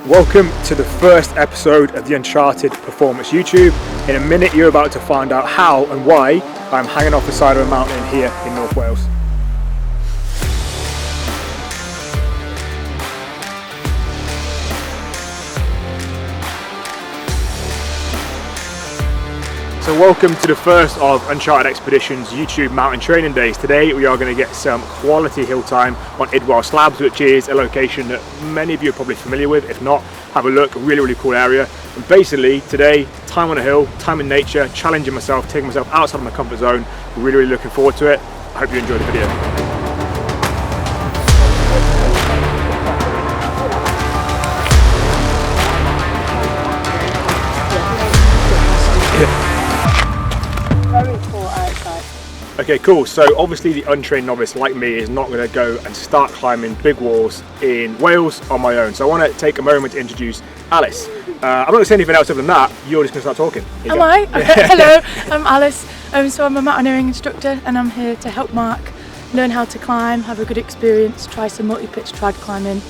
Welcome to the first episode of the Uncharted Performance YouTube. In a minute you're about to find out how and why I'm hanging off the side of a mountain here in North Wales. So welcome to the first of Uncharted Expeditions YouTube mountain training days. Today we are going to get some quality hill time on Idwal Slabs, which is a location that many of you are probably familiar with. If not, have a look, really cool area. And basically today, time on a hill, time in nature, challenging myself, taking myself outside of my comfort zone. Really looking forward to it. I hope you enjoy the video. Okay, cool. So obviously the untrained novice like me is not going to go and start climbing big walls in Wales on my own. So I want to take a moment to introduce Alice. I'm not going to say anything else other than that. You're just going to start talking. Am I? Okay. Hello, I'm Alice. So I'm a mountaineering instructor and I'm here to help Mark learn how to climb, have a good experience, try some multi-pitch trad climbing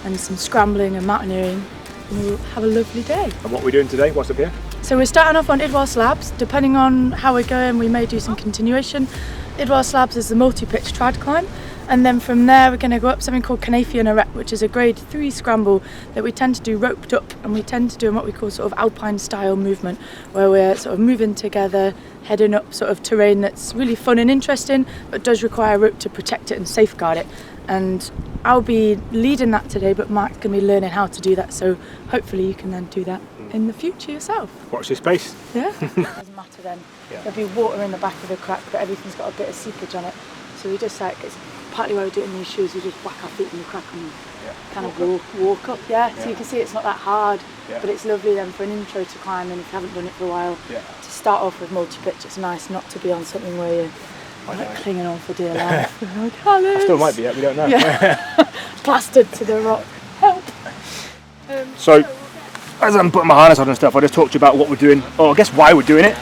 and some scrambling and mountaineering, and we'll have a lovely day. And what are we doing today? What's up here? So we're starting off on Idwal Slabs. Depending on how we're going, we may do some continuation. Idwal Slabs is the multi-pitch trad climb, and then from there we're going to go up something called Canafian Erect, which is a grade 3 scramble that we tend to do roped up, and we tend to do what we call sort of alpine style movement, where we're sort of moving together, heading up sort of terrain that's really fun and interesting, but does require a rope to protect it and safeguard it. And I'll be leading that today, but Mark's going to be learning how to do that, so hopefully you can then do that in the future yourself. Watch this space. Yeah. Doesn't matter then. Yeah. There'll be water in the back of the crack, but everything's got a bit of seepage on it. So we just it's partly why we do it in these shoes, we just whack our feet in the crack and kind of walk up. Yeah. So you can see it's not that hard, but it's lovely then for an intro to climbing if you haven't done it for a while. Yeah. To start off with multi-pitch, it's nice not to be on something where you're like clinging on for dear life. Like, I still might be, we don't know. Yeah. Plastered to the rock. Help. So, as I'm putting my harness on and stuff, I just talked to you about what we're doing, or I guess why we're doing it.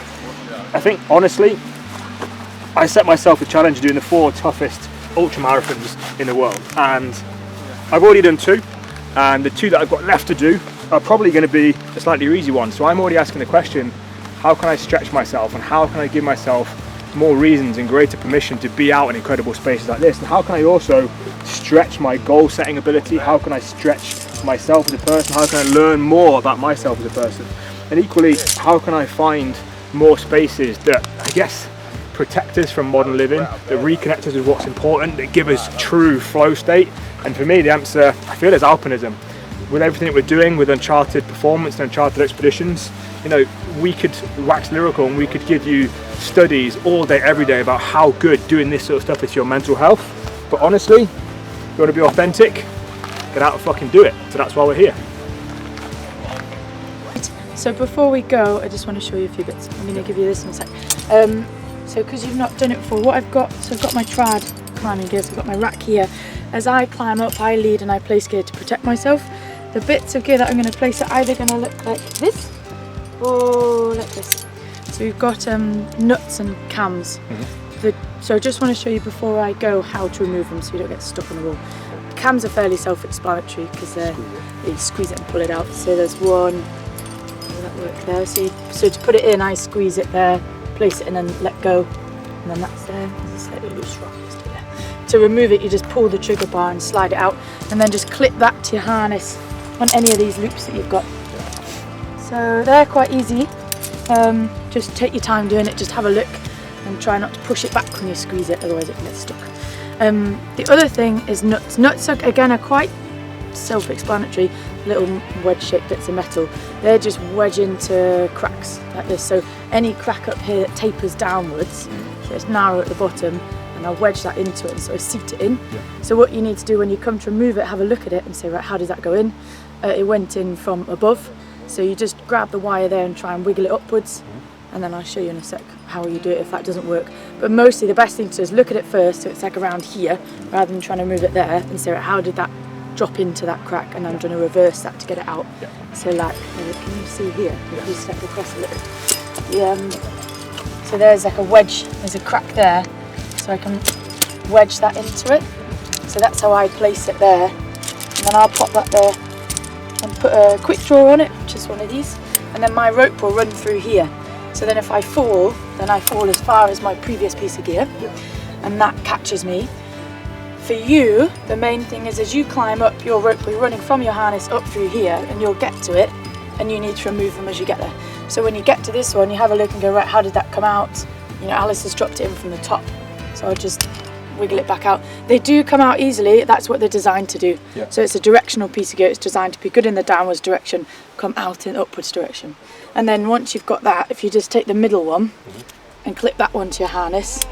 I think, honestly, I set myself a challenge of doing the 4 toughest ultra marathons in the world, and I've already done 2, and the 2 that I've got left to do are probably going to be the slightly easy ones. So I'm already asking the question, how can I stretch myself, and how can I give myself more reasons and greater permission to be out in incredible spaces like this, and how can I also stretch my goal setting ability, how can I stretch myself as a person, how can I learn more about myself as a person, and equally how can I find more spaces that I guess protect us from modern living, that reconnect us with what's important, that give us true flow state. And for me the answer I feel is alpinism. With everything that we're doing with Uncharted Performance and Uncharted Expeditions, you know, we could wax lyrical and we could give you studies all day every day about how good doing this sort of stuff is to your mental health, but honestly, if you want to be authentic, get out and fucking do it. So that's why we're here. So before we go, I just want to show you a few bits. I'm going to give you this in a sec. So because you've not done it before, what I've got, so I've got my trad climbing gear, so I've got my rack here. As I climb up, I lead and I place gear to protect myself. The bits of gear that I'm going to place are either going to look like this or like this. So we've got nuts and cams. So I just want to show you before I go how to remove them so you don't get stuck on the wall. Cams are fairly self-explanatory because you squeeze it and pull it out. So there's one, that work there. So to put it in, I squeeze it there, place it in and let go, and then that's there. There's a slightly loose rock just there. To remove it, you just pull the trigger bar and slide it out, and then just clip that to your harness on any of these loops that you've got. So they're quite easy. Just take your time doing it, just have a look and try not to push it back when you squeeze it, otherwise it can get stuck. The other thing is nuts. Nuts again are quite self-explanatory, little wedge-shaped bits of metal. They're just wedge into cracks like this. So any crack up here that tapers downwards, so it's narrow at the bottom, and I'll wedge that into it and sort of seat it in. So what you need to do when you come to remove it, have a look at it and say, right, how does that go in? It went in from above. So you just grab the wire there and try and wiggle it upwards, and then I'll show you in a sec how you do it if that doesn't work. But mostly the best thing to do is look at it first, so it's like around here, rather than trying to move it there, and say, right, how did that drop into that crack, and I'm trying to reverse that to get it out. So like, can you see here? If you step across a little. So there's like a wedge, there's a crack there, so I can wedge that into it. So that's how I place it there, and then I'll pop that there and put a quick draw on it, which is one of these, and then my rope will run through here. So then if I fall, then I fall as far as my previous piece of gear, and that catches me. For you, the main thing is as you climb up, your rope will be running from your harness up through here, and you'll get to it, and you need to remove them as you get there. So when you get to this one, you have a look and go, right, how did that come out? You know, Alice has dropped it in from the top, so I'll just wiggle it back out. They do come out easily, that's what they're designed to do. Yeah. So it's a directional piece of gear, it's designed to be good in the downwards direction, come out in upwards direction. And then once you've got that, if you just take the middle one and clip that one to your harness.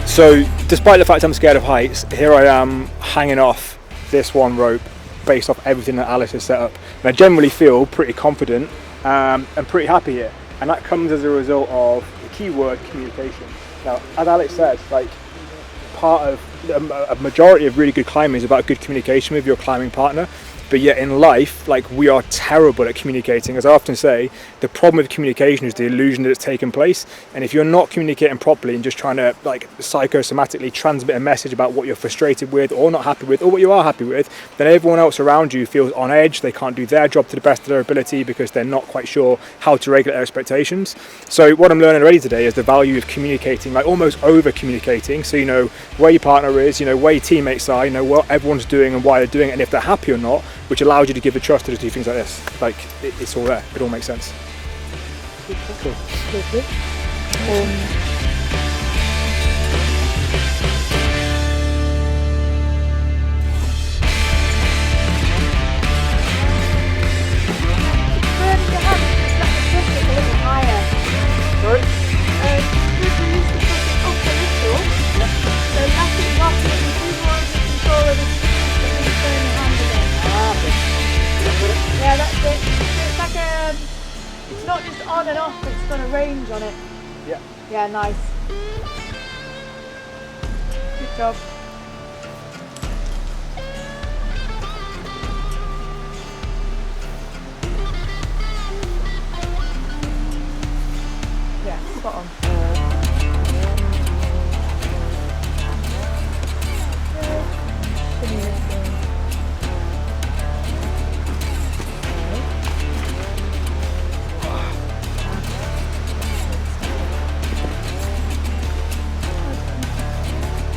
So, despite the fact I'm scared of heights, here I am hanging off this one rope based off everything that Alice has set up. And I generally feel pretty confident and pretty happy here. And that comes as a result of the keyword communication. Now, as Alex said, like part of a majority of really good climbing is about good communication with your climbing partner. But yet in life, like, we are terrible at communicating. As I often say, the problem with communication is the illusion that it's taken place. And if you're not communicating properly and just trying to like psychosomatically transmit a message about what you're frustrated with or not happy with or what you are happy with, then everyone else around you feels on edge. They can't do their job to the best of their ability because they're not quite sure how to regulate their expectations. So what I'm learning already today is the value of communicating, like almost over communicating. So you know where your partner is, you know where your teammates are, you know what everyone's doing and why they're doing it and if they're happy or not, which allows you to give the trust to just do things like this. Like, it's all there. It all makes sense. Cool. Yeah, that's it. It's like it's not just on and off, it's got a range on it. Yeah. Yeah, nice. Good job. Yeah, spot on.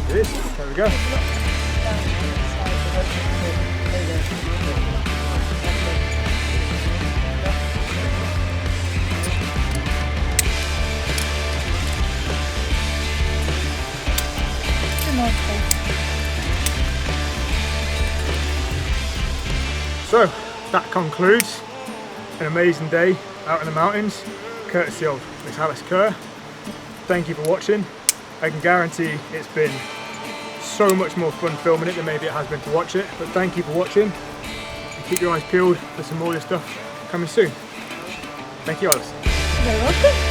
It is. There we go. So that concludes an amazing day out in the mountains, courtesy of Miss Alice Kerr. Thank you for watching. I can guarantee it's been so much more fun filming it than maybe it has been to watch it, but thank you for watching and keep your eyes peeled for some more of this stuff coming soon. Thank you, Alice. You're welcome.